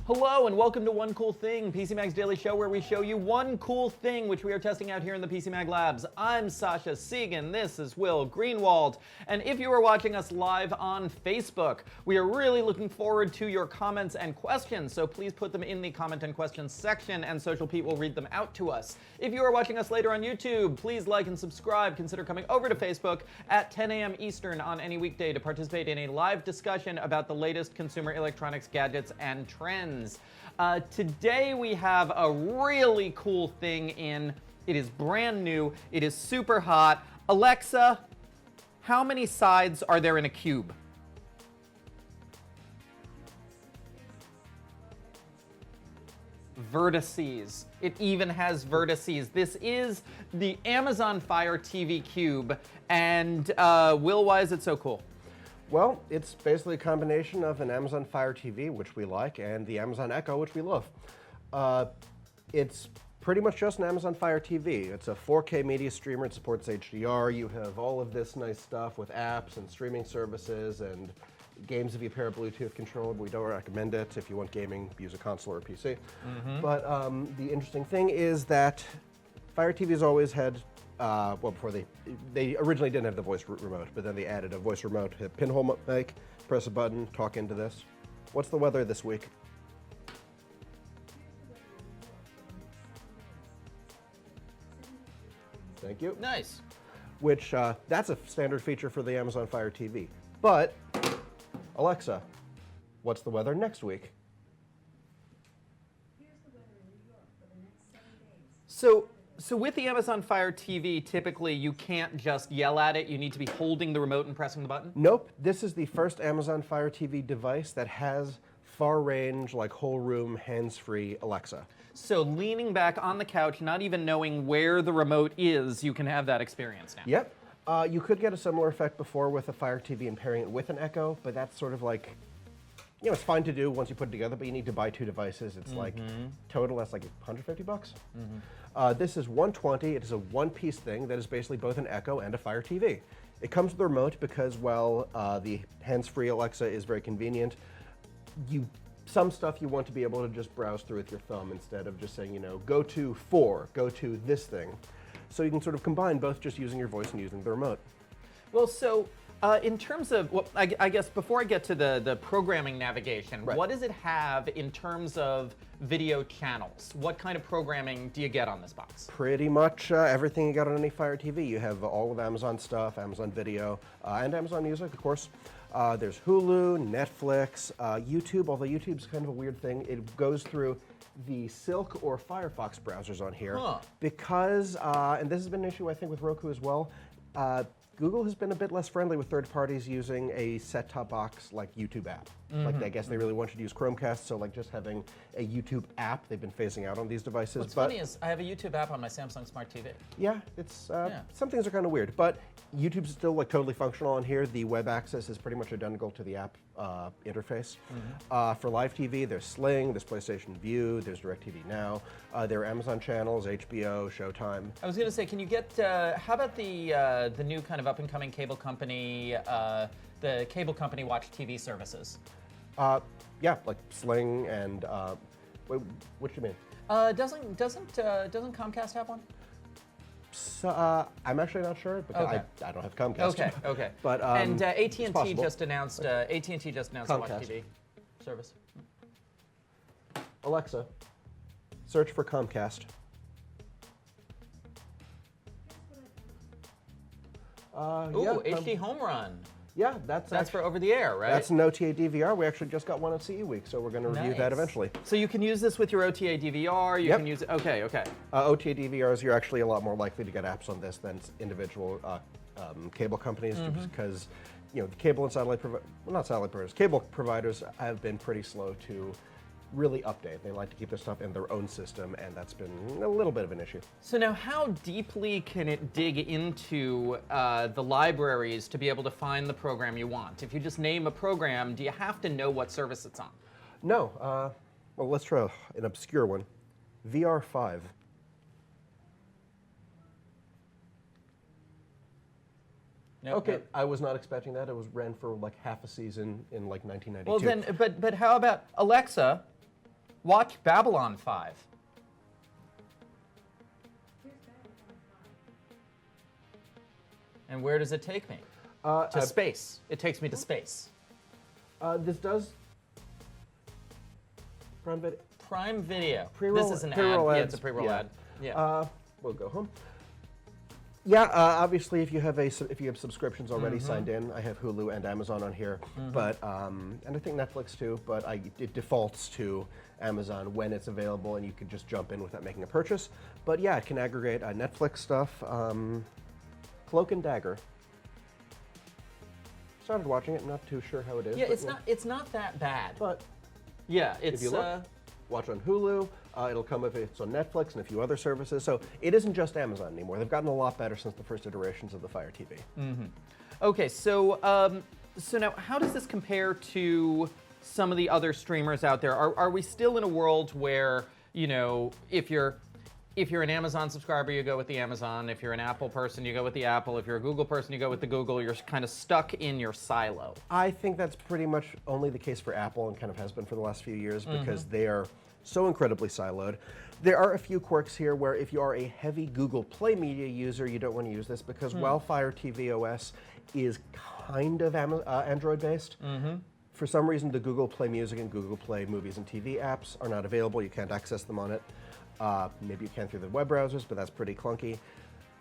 Hello and welcome to One Cool Thing, PC Mag's daily show where we show you one cool thing which we are testing out here in the PC Mag Labs. I'm Sasha Segan, this is Will Greenwald, and if you are watching us live on Facebook, we are really looking forward to your comments and questions, so please put them in the comment and questions section and Social Pete will read them out to us. If you are watching us later on YouTube, please like and subscribe. Consider coming over to Facebook at 10 a.m. Eastern on any weekday to participate in a live discussion about the latest consumer electronics gadgets and trends. Today we have a really cool thing in. It is brand new. It is super hot. Alexa, how many sides are there in a cube? Vertices. It even has vertices. This is the Amazon Fire TV Cube. And Will, why is it so cool? Well, it's basically a combination of an Amazon Fire TV, which we like, and the Amazon Echo, which we love. It's pretty much just an Amazon Fire TV. It's a 4K media streamer. It supports HDR. You have all of this nice stuff with apps and streaming services and games if you pair a Bluetooth controller. We don't recommend it. If you want gaming, use a console or a PC. But the interesting thing is that Fire TV's always had well, before they originally didn't have the voice remote, but then they added a voice remote. Hit pinhole mic, press a button, talk into this. What's the weather this week? Thank you. Nice. Which, that's a standard feature for the Amazon Fire TV. But, Alexa, what's the weather next week? Here's the weather in New York for the next 7 days. So with the Amazon Fire TV, typically you can't just yell at it. You need to be holding the remote and pressing the button? Nope. This is the first Amazon Fire TV device that has far range, like whole room, hands-free Alexa. So leaning back on the couch, not even knowing where the remote is, you can have that experience now. Yep. You could get a similar effect before with a Fire TV and pairing it with an Echo, but that's sort of like, you know, it's fine to do once you put it together, but you need to buy two devices. It's like, total, that's like 150 bucks. This is 120. It is a one-piece thing that is basically both an Echo and a Fire TV. It comes with a remote because, well, the hands-free Alexa is very convenient. Some stuff you want to be able to just browse through with your thumb instead of just saying, you know, go to 4, go to this thing. So you can sort of combine both just using your voice and using the remote. Well, so in terms of, well, I guess before I get to the programming navigation, Right. What does it have in terms of video channels? What kind of programming do you get on this box? Pretty much everything you got on any Fire TV. You have all of Amazon stuff, Amazon Video, and Amazon Music, of course. There's Hulu, Netflix, YouTube, although YouTube's kind of a weird thing. It goes through the Silk or Firefox browsers on here because, and this has been an issue I think with Roku as well, Google has been a bit less friendly with third parties using a set-top box like YouTube app. Like I guess they really want you to use Chromecast, so like just having a YouTube app, they've been phasing out on these devices. What's funny is I have a YouTube app on my Samsung Smart TV. Yeah, it's some things are kind of weird, but YouTube's still like totally functional on here. The web access is pretty much identical to the app interface. For live TV, there's Sling, there's PlayStation View, there's DirecTV Now, there are Amazon channels, HBO, Showtime. I was going to say, can you get, how about the new kind of up-and-coming cable company, the cable company watch TV services? Yeah, like Sling and wait, what do you mean? Doesn't Comcast have one? So, I'm actually not sure because Okay. I don't have Comcast. Okay. But and it's AT&T possible. just announced AT&T just announced a watch Comcast. TV service. Alexa, search for Comcast. Ooh, yeah, HD Home Run. Yeah, that's for over the air, right? That's an OTA DVR. We actually just got one on CE Week, so we're going to review that Nice. eventually. So you can use this with your OTA DVR. You Yep. can use it. Okay. OTA DVRs, you're actually a lot more likely to get apps on this than individual cable companies because, you know, the cable and satellite cable providers have been pretty slow to really update. They like to keep their stuff in their own system, and that's been a little bit of an issue. So now, how deeply can it dig into the libraries to be able to find the program you want? If you just name a program, do you have to know what service it's on? No. Well, let's try an obscure one. VR5. Nope, Okay, nope. I was not expecting that. It ran for like half a season in like 1992. Well then, but how about Alexa, Watch Babylon 5. Here's Babylon 5. And where does it take me? Uh, To space. It takes me to space. this does. Prime Video. Prime Video. Pre-roll- This is an ad. pre-roll Yeah, ads, it's a pre-roll yeah. ad. Yeah. We'll go home. Yeah, obviously, if you have subscriptions already signed in, I have Hulu and Amazon on here, but and I think Netflix too. But it defaults to Amazon when it's available, and you can just jump in without making a purchase. But yeah, it can aggregate Netflix stuff. Cloak and Dagger. Started watching it. I'm not too sure how it is. Yeah, but it's not that bad. But Yeah, it's if you look, watch on Hulu. It'll come if it's on Netflix and a few other services. So it isn't just Amazon anymore. They've gotten a lot better since the first iterations of the Fire TV. Okay, so so now how does this compare to some of the other streamers out there? Are we still in a world where, you know, if you're an Amazon subscriber, you go with the Amazon. If you're an Apple person, you go with the Apple. If you're a Google person, you go with the Google. You're kind of stuck in your silo. I think that's pretty much only the case for Apple and kind of has been for the last few years because they are so incredibly siloed. There are a few quirks here where if you are a heavy Google Play Media user, you don't want to use this because while Fire TV OS is kind of Android-based, for some reason the Google Play Music and Google Play Movies and TV apps are not available. You can't access them on it. Maybe you can through the web browsers, but that's pretty clunky.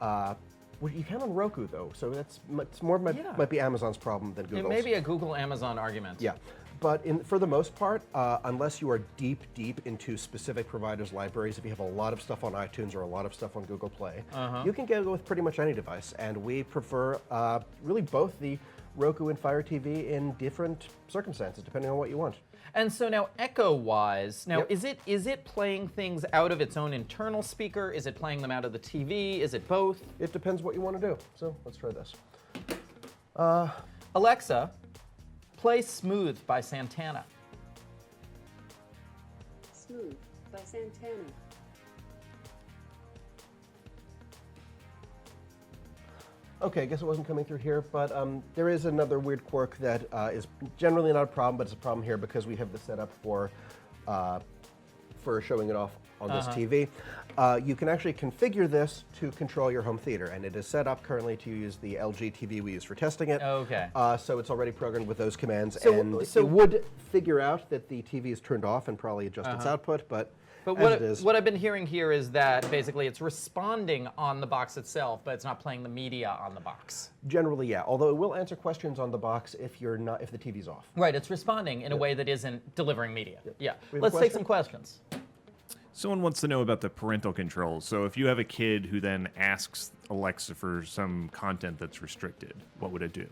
Well, you can on Roku though, so it's more might be Amazon's problem than Google's. It may be a Google-Amazon argument. Yeah, but for the most part, unless you are deep into specific providers' libraries, if you have a lot of stuff on iTunes or a lot of stuff on Google Play, you can go with pretty much any device. And we prefer really both the Roku and Fire TV in different circumstances, depending on what you want. And so now, echo-wise, now Yep. is it playing things out of its own internal speaker? Is it playing them out of the TV? Is it both? It depends what you want to do. So let's try this. Alexa, play "Smooth" by Santana. Smooth by Santana. Okay, I guess it wasn't coming through here, but there is another weird quirk that is generally not a problem, but it's a problem here because we have this set up for showing it off on this TV. You can actually configure this to control your home theater, and it is set up currently to use the LG TV we use for testing it. Okay. So it's already programmed with those commands, So- and so- it would figure out that the TV is turned off and probably adjust its output, but as it is. what I've been hearing here is that basically it's responding on the box itself, but it's not playing the media on the box. Generally, yeah. Although it will answer questions on the box if the TV's off. Right, it's responding in a way that isn't delivering media. Yeah. We have a Let's take question? some questions. Someone wants to know about the parental controls. So if you have a kid who then asks Alexa for some content that's restricted, what would it do?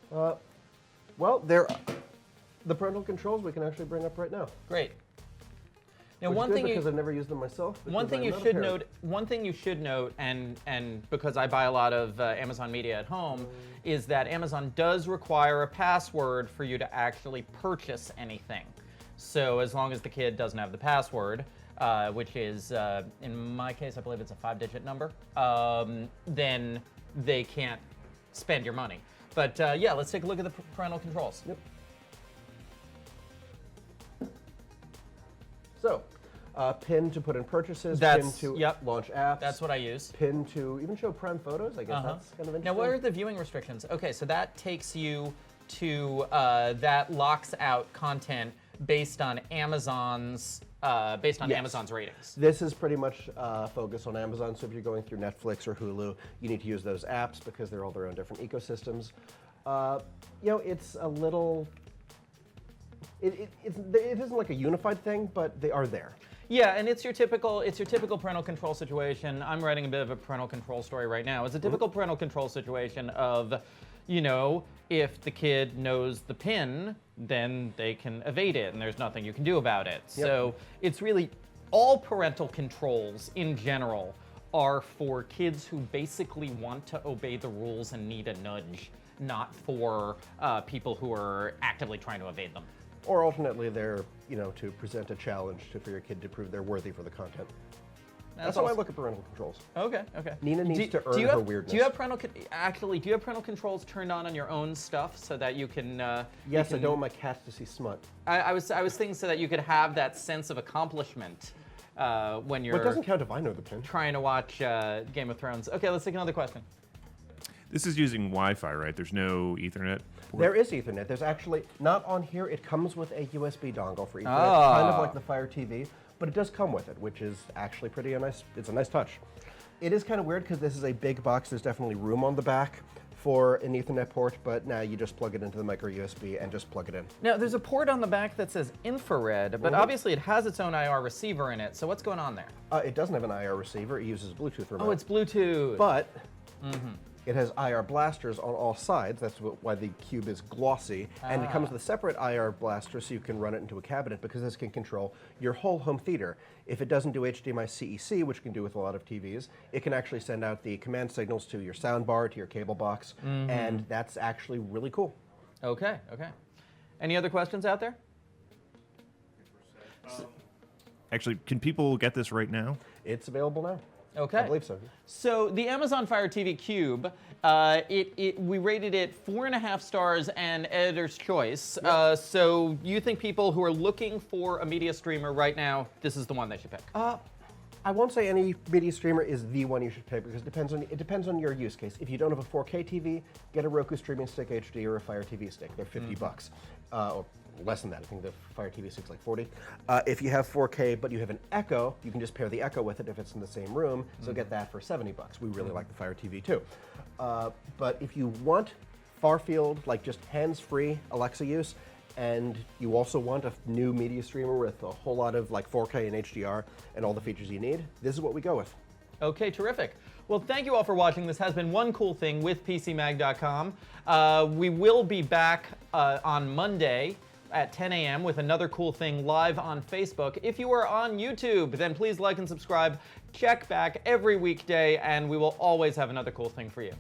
Well, the parental controls we can actually bring up right now. Great. Now, Which one is good thing because I've never used them myself. One because thing I'm you not a should parent. note. One thing you should note, and because I buy a lot of Amazon media at home, is that Amazon does require a password for you to actually purchase anything. So as long as the kid doesn't have the password, which is in my case, I believe it's a 5-digit number, then they can't spend your money. But yeah, let's take a look at the parental controls. Yep. So, pin to put in purchases, That's- pin to yep. launch apps. That's what I use. Pin to even show Prime Photos. I guess that's kind of interesting. Now, what are the viewing restrictions? Okay, so that takes you to that locks out content based on Amazon's Yes. Amazon's ratings. This is pretty much focused on Amazon. So if you're going through Netflix or Hulu, you need to use those apps because they're all their own different ecosystems. You know, it's a little. It isn't like a unified thing, but they are there. Yeah, and it's your typical parental control situation. I'm writing a bit of a parental control story right now. It's a typical parental control situation of, you know, if the kid knows the PIN, then they can evade it, and there's nothing you can do about it. So it's really all parental controls in general are for kids who basically want to obey the rules and need a nudge, not for people who are actively trying to evade them. Or alternately, they're, you know, to present a challenge for your kid to prove they're worthy for the content. That's how I look at parental controls. Okay, okay. Nina needs to earn her weirdness. Do you have parental controls turned on your own stuff so that you can? Yes, I don't want my cats to see smut. I was thinking so that you could have that sense of accomplishment when you're. But it doesn't count if I know the pin. Trying to watch Game of Thrones. Okay, let's take another question. This is using Wi-Fi, right? There's no Ethernet port? There is Ethernet. There's actually, not on here, it comes with a USB dongle for Ethernet, kind of like the Fire TV, but it does come with it, which is actually pretty nice. It's a nice touch. It is kind of weird because this is a big box. There's definitely room on the back for an Ethernet port, but now you just plug it into the micro USB and just plug it in. Now, there's a port on the back that says infrared, but obviously it has its own IR receiver in it, so what's going on there? It doesn't have an IR receiver. It uses Bluetooth remote. Oh, it's Bluetooth. But it has IR blasters on all sides. That's why the cube is glossy. And it comes with a separate IR blaster so you can run it into a cabinet because this can control your whole home theater. If it doesn't do HDMI CEC, which it can do with a lot of TVs, it can actually send out the command signals to your sound bar, to your cable box, and that's actually really cool. Okay, okay. Any other questions out there? Actually, can people get this right now? It's available now. Okay. I believe so. So the Amazon Fire TV Cube, we rated it 4.5 stars and editor's choice. Yep. So you think people who are looking for a media streamer right now, this is the one they should pick? I won't say any media streamer is the one you should pick because it depends on your use case. If you don't have a 4K TV, get a Roku Streaming Stick HD or a Fire TV Stick. They're $50, or less than that. I think the Fire TV Stick's like 40. If you have 4K but you have an Echo, you can just pair the Echo with it if it's in the same room. So get that for $70. We really like the Fire TV too. But if you want far field, like just hands-free Alexa use, and you also want a new media streamer with a whole lot of like 4K and HDR and all the features you need, this is what we go with. Okay, terrific. Well, thank you all for watching. This has been One Cool Thing with PCMag.com. We will be back on Monday at 10 a.m. with another cool thing live on Facebook. If you are on YouTube, then please like and subscribe. Check back every weekday, and we will always have another cool thing for you.